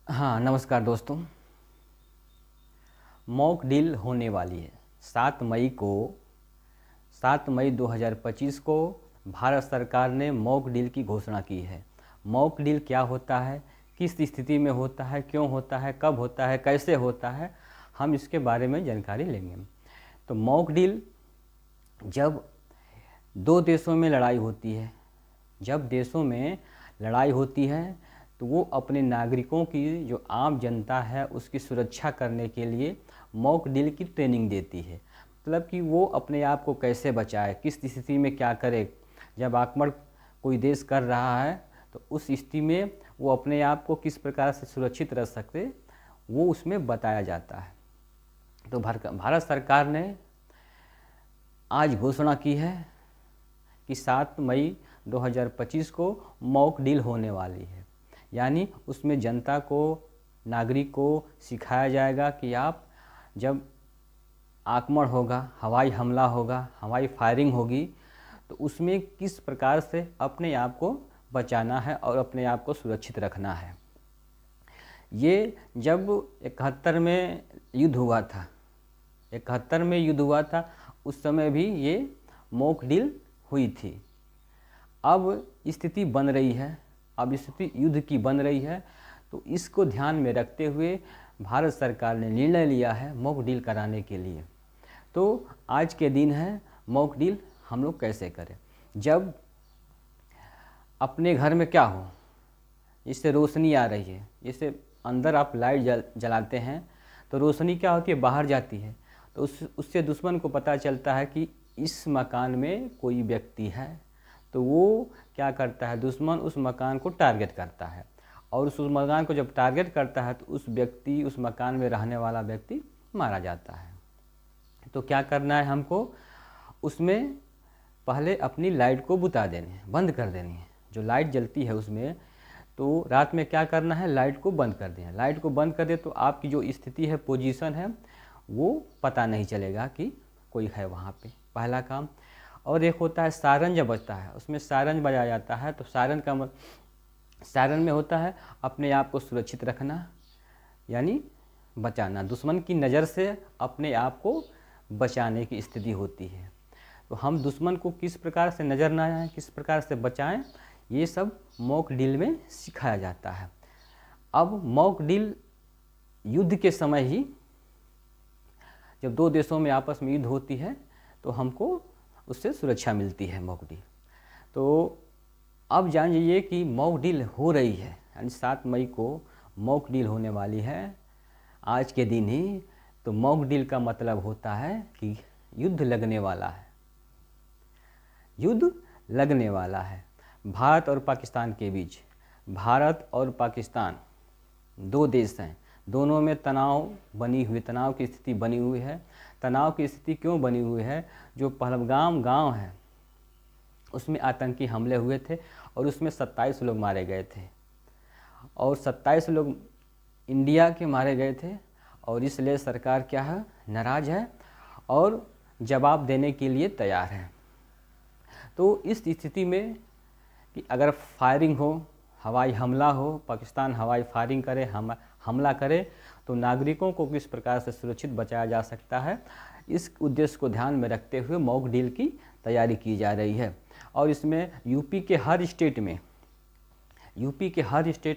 हाँ, नमस्कार दोस्तों। मॉक ड्रिल होने वाली है 7 मई 2025 को भारत सरकार ने मॉक ड्रिल की घोषणा की है। मॉक ड्रिल क्या होता है, किस स्थिति में होता है, क्यों होता है, कब होता है, कैसे होता है, हम इसके बारे में जानकारी लेंगे। तो मॉक ड्रिल जब दो देशों में लड़ाई होती है, जब देशों में लड़ाई होती है तो वो अपने नागरिकों की जो आम जनता है उसकी सुरक्षा करने के लिए मॉक ड्रिल की ट्रेनिंग देती है। मतलब कि वो अपने आप को कैसे बचाए, किस स्थिति में क्या करे। जब आक्रमण कोई देश कर रहा है तो उस स्थिति में वो अपने आप को किस प्रकार से सुरक्षित रख सकते, वो उसमें बताया जाता है। तो भारत सरकार ने आज घोषणा की है कि 7 मई 2025 को मॉक ड्रिल होने वाली है। यानी उसमें जनता को, नागरिक को सिखाया जाएगा कि आप जब आक्रमण होगा, हवाई हमला होगा, हवाई फायरिंग होगी, तो उसमें किस प्रकार से अपने आप को बचाना है और अपने आप को सुरक्षित रखना है। ये जब 71 में युद्ध हुआ था, 71 में युद्ध हुआ था, उस समय भी ये मॉक ड्रिल हुई थी। अब स्थिति बन रही है, अब स्थिति युद्ध की बन रही है, तो इसको ध्यान में रखते हुए भारत सरकार ने निर्णय लिया है मॉक ड्रिल कराने के लिए। तो आज के दिन है मॉक ड्रिल हम लोग कैसे करें। जब अपने घर में क्या हो, इससे रोशनी आ रही है, इससे अंदर आप लाइट जलाते हैं तो रोशनी क्या होती है, बाहर जाती है, तो उससे दुश्मन को पता चलता है कि इस मकान में कोई व्यक्ति है। तो वो क्या करता है, दुश्मन उस मकान को टारगेट करता है, और उस मकान को जब टारगेट करता है तो उस मकान में रहने वाला व्यक्ति मारा जाता है। तो क्या करना है हमको, उसमें पहले अपनी लाइट को बुता देनी है, बंद कर देनी है। जो लाइट जलती है उसमें, तो रात में क्या करना है, लाइट को बंद कर दें। लाइट को बंद कर दे तो आपकी जो स्थिति है, पोजीशन है, वो पता नहीं चलेगा कि कोई है वहाँ पे, पहला काम। और एक होता है सायरन, जब बजता है उसमें सायरन बजाया जाता है। तो सायरन में होता है अपने आप को सुरक्षित रखना, यानी बचाना, दुश्मन की नज़र से अपने आप को बचाने की स्थिति होती है। तो हम दुश्मन को किस प्रकार से नज़र ना आए, किस प्रकार से बचाएं, ये सब मॉक ड्रिल में सिखाया जाता है। अब मॉक ड्रिल युद्ध के समय ही, जब दो देशों में आपस में युद्ध होती है तो हमको उससे सुरक्षा मिलती है मॉक ड्रिल। तो अब जान जाइए कि मॉक ड्रिल हो रही है, यानी 7 मई को मॉक ड्रिल होने वाली है, आज के दिन ही। तो मॉक ड्रिल का मतलब होता है कि युद्ध लगने वाला है, युद्ध लगने वाला है भारत और पाकिस्तान के बीच। भारत और पाकिस्तान दो देश हैं, दोनों में तनाव की स्थिति बनी हुई है। तनाव की स्थिति क्यों बनी हुई है, जो पहलगाम गांव है उसमें आतंकी हमले हुए थे और उसमें 27 लोग मारे गए थे, और 27 लोग इंडिया के मारे गए थे। और इसलिए सरकार क्या है, नाराज़ है और जवाब देने के लिए तैयार है। तो इस स्थिति में कि अगर फायरिंग हो, हवाई हमला हो, पाकिस्तान हवाई फायरिंग करे, हमला करे, तो नागरिकों को किस प्रकार से सुरक्षित बचाया जा सकता है, इस उद्देश्य को ध्यान में रखते हुए मॉक ड्रिल की तैयारी की जा रही है। और इसमें यूपी के हर स्टेट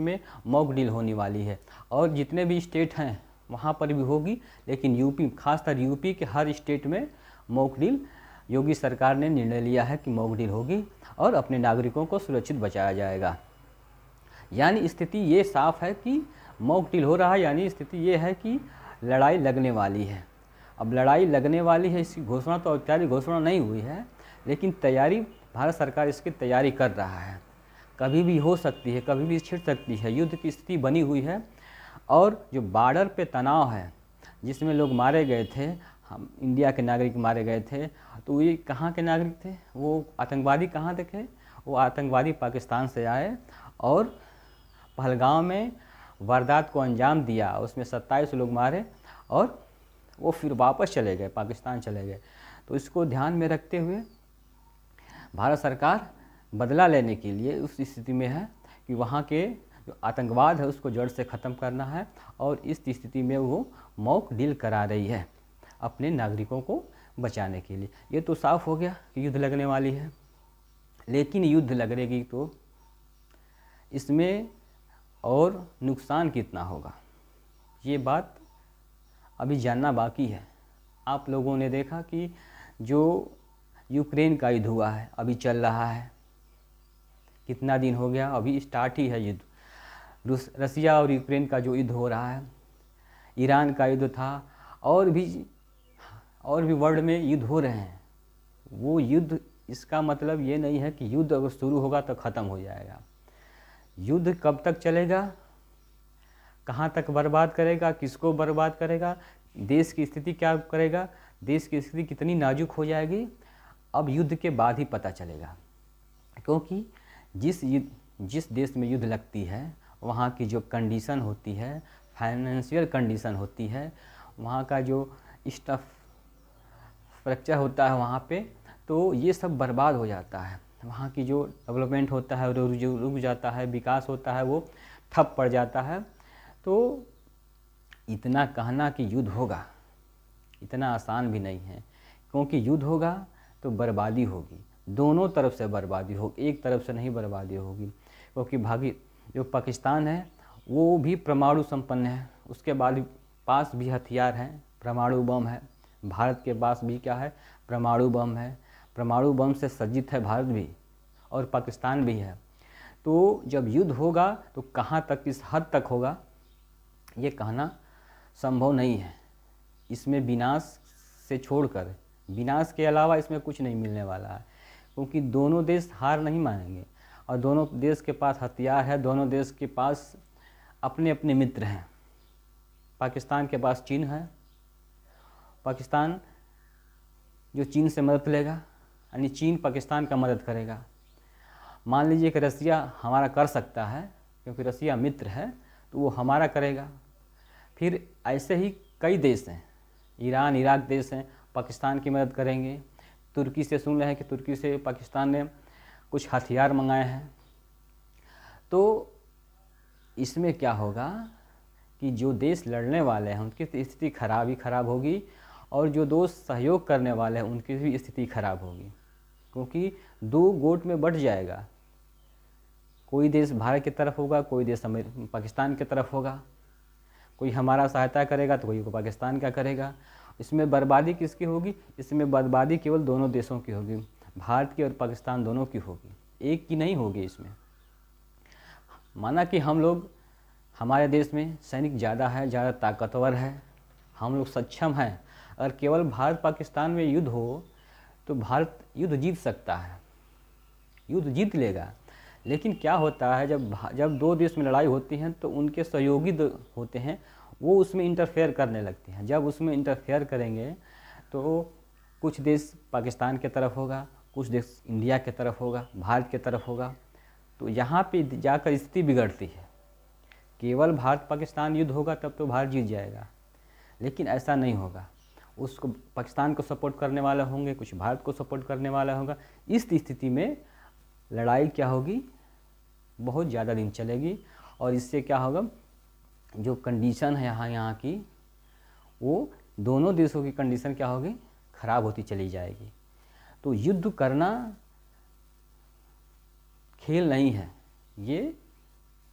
में मॉक ड्रिल होने वाली है, और जितने भी स्टेट हैं वहाँ पर भी होगी, लेकिन यूपी, खासकर यूपी के हर स्टेट में मॉक ड्रिल, योगी सरकार ने निर्णय लिया है कि मॉक ड्रिल होगी और अपने नागरिकों को सुरक्षित बचाया जाएगा। यानी स्थिति ये साफ है कि मॉक ड्रिल हो रहा है, यानी स्थिति ये है कि लड़ाई लगने वाली है। अब लड़ाई लगने वाली है, इसकी घोषणा तो औपचारिक घोषणा नहीं हुई है, लेकिन तैयारी, भारत सरकार इसकी तैयारी कर रहा है। कभी भी हो सकती है, कभी भी छिड़ सकती है, युद्ध की स्थिति बनी हुई है। और जो बॉर्डर पे तनाव है, जिसमें लोग मारे गए थे, हम इंडिया के नागरिक मारे गए थे, तो ये कहाँ के नागरिक थे, वो आतंकवादी कहाँ थे, वो आतंकवादी पाकिस्तान से आए और पहलगाम में वारदात को अंजाम दिया, उसमें 27 लोग मारे और वो फिर वापस चले गए, पाकिस्तान चले गए। तो इसको ध्यान में रखते हुए भारत सरकार बदला लेने के लिए उस स्थिति में है कि वहाँ के जो आतंकवाद है उसको जड़ से ख़त्म करना है, और इस स्थिति में वो मॉक डील करा रही है अपने नागरिकों को बचाने के लिए। ये तो साफ हो गया कि युद्ध लगने वाली है, लेकिन युद्ध लगेगी तो इसमें और नुकसान कितना होगा, ये बात अभी जानना बाकी है। आप लोगों ने देखा कि जो यूक्रेन का युद्ध हुआ है, अभी चल रहा है, कितना दिन हो गया, अभी स्टार्ट ही है युद्ध। रसिया और यूक्रेन का जो युद्ध हो रहा है, ईरान का युद्ध था, और भी वर्ल्ड में युद्ध हो रहे हैं। वो युद्ध, इसका मतलब ये नहीं है कि युद्ध अगर शुरू होगा तो ख़त्म हो जाएगा। युद्ध कब तक चलेगा, कहाँ तक बर्बाद करेगा, किसको बर्बाद करेगा, देश की स्थिति क्या करेगा, देश की स्थिति कितनी नाजुक हो जाएगी, अब युद्ध के बाद ही पता चलेगा। क्योंकि जिस देश में युद्ध लगती है वहाँ की जो कंडीशन होती है, फाइनेंशियल कंडीशन होती है, वहाँ का जो स्ट्रक्चर होता है वहाँ पे, तो ये सब बर्बाद हो जाता है। वहाँ की जो डेवलपमेंट होता है वो जो रुक जाता है, विकास होता है वो ठप पड़ जाता है। तो इतना कहना कि युद्ध होगा इतना आसान भी नहीं है, क्योंकि युद्ध होगा तो बर्बादी होगी, दोनों तरफ से बर्बादी होगी, एक तरफ से नहीं बर्बादी होगी। क्योंकि जो पाकिस्तान है वो भी परमाणु संपन्न है, उसके बाद पास भी हथियार हैं, परमाणु बम है। भारत के पास भी क्या है, परमाणु बम है, परमाणु बम से सज्जित है भारत भी और पाकिस्तान भी है। तो जब युद्ध होगा तो कहाँ तक, किस हद तक होगा, ये कहना संभव नहीं है। इसमें विनाश से छोड़कर, विनाश के अलावा इसमें कुछ नहीं मिलने वाला है, क्योंकि दोनों देश हार नहीं मानेंगे और दोनों देश के पास हथियार है, दोनों देश के पास अपने अपने मित्र हैं। पाकिस्तान के पास चीन है, पाकिस्तान जो चीन से मदद लेगा, यानी चीन पाकिस्तान का मदद करेगा। मान लीजिए कि रसिया हमारा कर सकता है, क्योंकि रसिया मित्र है, तो वो हमारा करेगा। फिर ऐसे ही कई देश हैं, ईरान, इराक देश हैं, पाकिस्तान की मदद करेंगे। तुर्की से सुन रहे हैं कि तुर्की से पाकिस्तान ने कुछ हथियार मंगाए हैं। तो इसमें क्या होगा कि जो देश लड़ने वाले हैं उनकी स्थिति खराब ही खराब होगी, और जो दोस्त सहयोग करने वाले हैं उनकी भी स्थिति खराब होगी, क्योंकि दो गुट में बंट जाएगा। कोई देश भारत की तरफ होगा, कोई देश पाकिस्तान की तरफ होगा, कोई हमारा सहायता करेगा तो कोई को पाकिस्तान का करेगा। इसमें बर्बादी किसकी होगी, इसमें बर्बादी केवल दोनों देशों की होगी, भारत की और पाकिस्तान दोनों की होगी, एक की नहीं होगी। इसमें माना कि हम लोग, हमारे देश में सैनिक ज़्यादा है, ज़्यादा ताकतवर है, हम लोग सक्षम हैं। अगर केवल भारत पाकिस्तान में युद्ध हो तो भारत युद्ध जीत सकता है, युद्ध जीत लेगा। लेकिन क्या होता है, जब दो देश में लड़ाई होती है तो उनके सहयोगी होते हैं, वो उसमें इंटरफेयर करने लगते हैं। जब उसमें इंटरफेयर करेंगे तो कुछ देश पाकिस्तान की तरफ होगा, कुछ देश इंडिया की तरफ होगा, भारत की तरफ होगा। तो यहाँ पे जाकर स्थिति बिगड़ती है। केवल भारत पाकिस्तान युद्ध होगा तब तो भारत जीत जाएगा, लेकिन ऐसा नहीं होगा। उसको पाकिस्तान को सपोर्ट करने वाले होंगे, कुछ भारत को सपोर्ट करने वाला होगा। इस स्थिति में लड़ाई क्या होगी, बहुत ज़्यादा दिन चलेगी, और इससे क्या होगा, जो कंडीशन है यहाँ की, वो दोनों देशों की कंडीशन क्या होगी, ख़राब होती चली जाएगी। तो युद्ध करना खेल नहीं है, ये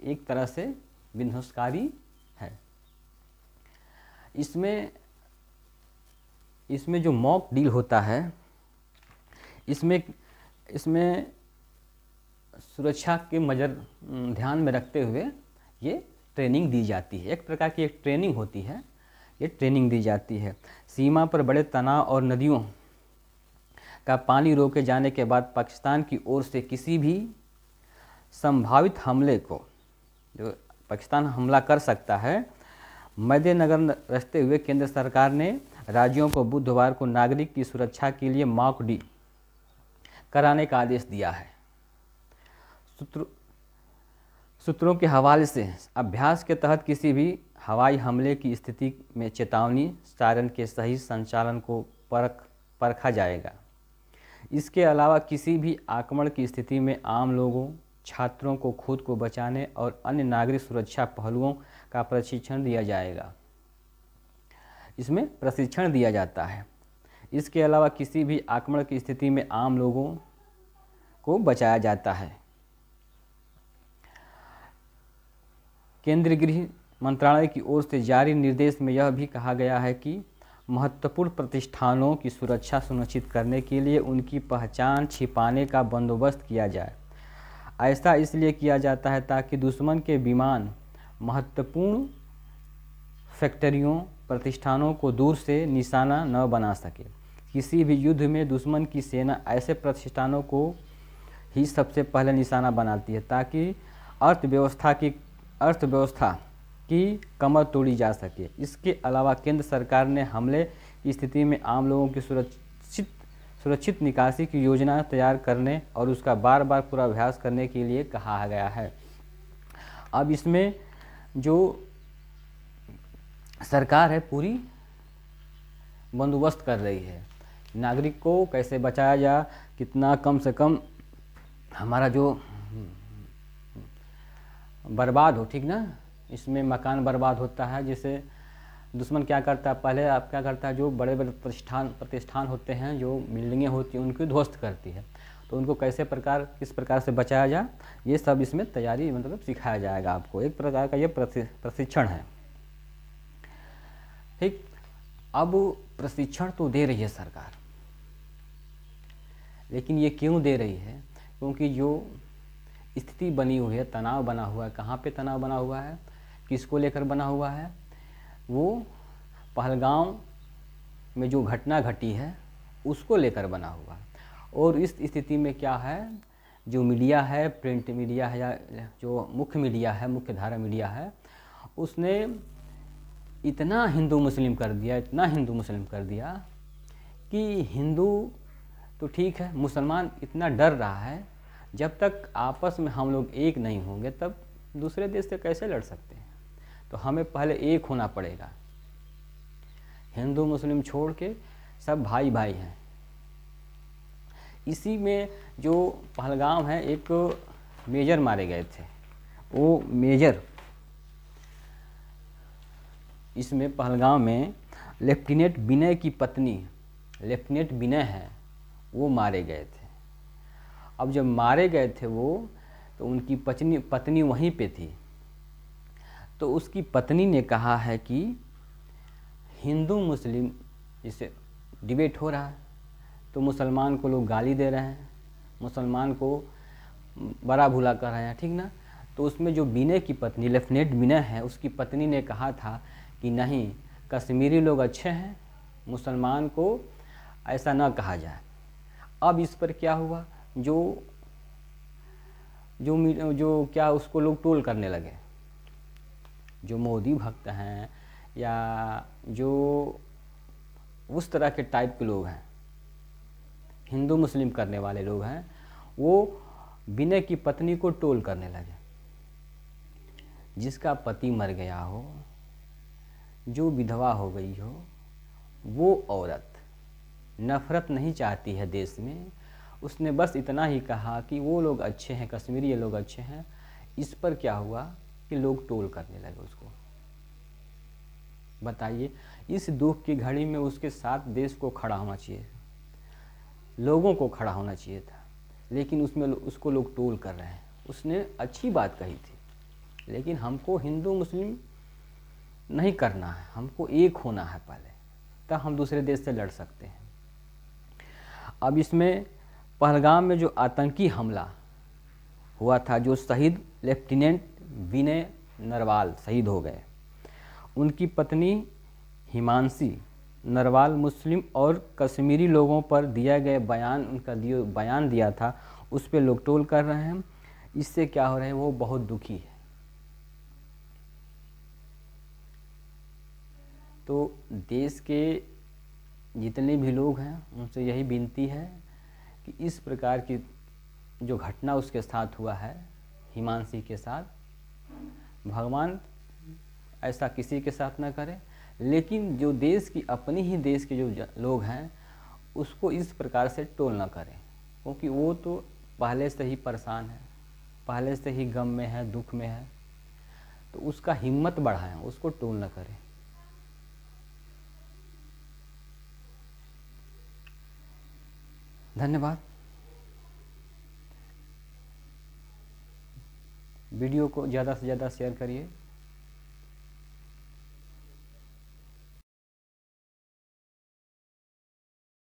एक तरह से विध्वंसकारी है। इसमें जो मॉक डील होता है, इसमें सुरक्षा के ध्यान में रखते हुए ये ट्रेनिंग दी जाती है। एक प्रकार की एक ट्रेनिंग होती है, ये ट्रेनिंग दी जाती है। सीमा पर बड़े तनाव और नदियों का पानी रोके जाने के बाद पाकिस्तान की ओर से किसी भी संभावित हमले को, जो पाकिस्तान हमला कर सकता है, मद्देनजर रखते हुए केंद्र सरकार ने राज्यों को बुधवार को नागरिक की सुरक्षा के लिए मॉक ड्रिल कराने का आदेश दिया है। सूत्रों के हवाले से अभ्यास के तहत किसी भी हवाई हमले की स्थिति में चेतावनी सायरन के सही संचालन को परखा जाएगा। इसके अलावा किसी भी आक्रमण की स्थिति में आम लोगों छात्रों को खुद को बचाने और अन्य नागरिक सुरक्षा पहलुओं का प्रशिक्षण दिया जाएगा। इसमें प्रशिक्षण दिया जाता है। इसके अलावा किसी भी आक्रमण की स्थिति में आम लोगों को बचाया जाता है। केंद्रीय गृह मंत्रालय की ओर से जारी निर्देश में यह भी कहा गया है कि महत्वपूर्ण प्रतिष्ठानों की सुरक्षा सुनिश्चित करने के लिए उनकी पहचान छिपाने का बंदोबस्त किया जाए। ऐसा इसलिए किया जाता है ताकि दुश्मन के विमान महत्वपूर्ण फैक्ट्रियों प्रतिष्ठानों को दूर से निशाना न बना सके। किसी भी युद्ध में दुश्मन की सेना ऐसे प्रतिष्ठानों को ही सबसे पहले निशाना बनाती है ताकि अर्थव्यवस्था की कमर तोड़ी जा सके। इसके अलावा केंद्र सरकार ने हमले की स्थिति में आम लोगों की सुरक्षित निकासी की योजना तैयार करने और उसका बार बार पूर्वाभ्यास करने के लिए कहा गया है। अब इसमें जो सरकार है पूरी बंदोबस्त कर रही है, नागरिक को कैसे बचाया जा, कितना कम से कम हमारा जो बर्बाद हो, ठीक ना। इसमें मकान बर्बाद होता है, जिसे दुश्मन क्या करता है, पहले आप क्या करता है, जो बड़े बड़े प्रतिष्ठान होते हैं, जो बिल्डिंगें होती हैं, उनकी ध्वस्त करती है। तो उनको किस प्रकार से बचाया जाए, ये सब इसमें तैयारी मतलब सिखाया जाएगा आपको। एक प्रकार का ये प्रशिक्षण है। ठीक, अब प्रशिक्षण तो दे रही है सरकार, लेकिन ये क्यों दे रही है? क्योंकि जो स्थिति बनी हुई है, तनाव बना हुआ है। कहाँ पे तनाव बना हुआ है, किसको लेकर बना हुआ है? वो पहलगाम में जो घटना घटी है उसको लेकर बना हुआ है। और इस स्थिति में क्या है, जो मीडिया है, प्रिंट मीडिया है या जो मुख्य मीडिया है, मुख्य धारा मीडिया है, उसने इतना हिंदू मुस्लिम कर दिया कि हिंदू तो ठीक है, मुसलमान इतना डर रहा है। जब तक आपस में हम लोग एक नहीं होंगे तब दूसरे देश से कैसे लड़ सकते हैं? तो हमें पहले एक होना पड़ेगा। हिंदू मुस्लिम छोड़ के सब भाई भाई हैं। इसी में जो पहलगाम है, एक मेजर मारे गए थे। वो मेजर, इसमें पहलगाम में लेफ्टिनेंट विनय की पत्नी, लेफ्टिनेंट विनय है, वो मारे गए थे। अब जब मारे गए थे वो, तो उनकी पत्नी वहीं पे थी। तो उसकी पत्नी ने कहा है कि हिंदू मुस्लिम जैसे डिबेट हो रहा है, तो मुसलमान को लोग गाली दे रहे हैं, मुसलमान को बड़ा भूला कर रहे हैं, ठीक ना। तो उसमें जो विनय की पत्नी, लेफ्टिनेंट विनय है, उसकी पत्नी ने कहा था कि नहीं, कश्मीरी लोग अच्छे हैं, मुसलमान को ऐसा ना कहा जाए। अब इस पर क्या हुआ, जो क्या उसको लोग ट्रोल करने लगे। जो मोदी भक्त हैं या जो उस तरह के टाइप के लोग हैं, हिंदू मुस्लिम करने वाले लोग हैं, वो विनय की पत्नी को ट्रोल करने लगे। जिसका पति मर गया हो, जो विधवा हो गई हो, वो औरत नफरत नहीं चाहती है देश में। उसने बस इतना ही कहा कि वो लोग अच्छे हैं, कश्मीरी ये लोग अच्छे हैं। इस पर क्या हुआ कि लोग ट्रोल करने लगे उसको। बताइए, इस दुख की घड़ी में उसके साथ देश को खड़ा होना चाहिए, लोगों को खड़ा होना चाहिए था, लेकिन उसमें उसको लोग ट्रोल कर रहे हैं। उसने अच्छी बात कही थी, लेकिन हमको हिंदू मुस्लिम नहीं करना है, हमको एक होना है पहले, तब हम दूसरे देश से लड़ सकते हैं। अब इसमें पहलगाम में जो आतंकी हमला हुआ था, जो शहीद लेफ्टिनेंट विनय नरवाल शहीद हो गए, उनकी पत्नी हिमांशी नरवाल मुस्लिम और कश्मीरी लोगों पर दिया गए बयान, उनका बयान दिया था, उस पर लोग ट्रोल कर रहे हैं। इससे क्या हो रहे हैं, वो बहुत दुखी है। तो देश के जितने भी लोग हैं उनसे यही विनती है कि इस प्रकार की जो घटना उसके साथ हुआ है, हिमांशी के साथ, भगवान ऐसा किसी के साथ ना करे। लेकिन जो देश की अपनी ही देश के जो लोग हैं उसको इस प्रकार से ट्रोल ना करें, क्योंकि वो तो पहले से ही परेशान है, पहले से ही गम में है, दुख में है, तो उसका हिम्मत बढ़ाएं, उसको टूल न करें। धन्यवाद। वीडियो को ज़्यादा से ज़्यादा शेयर करिए।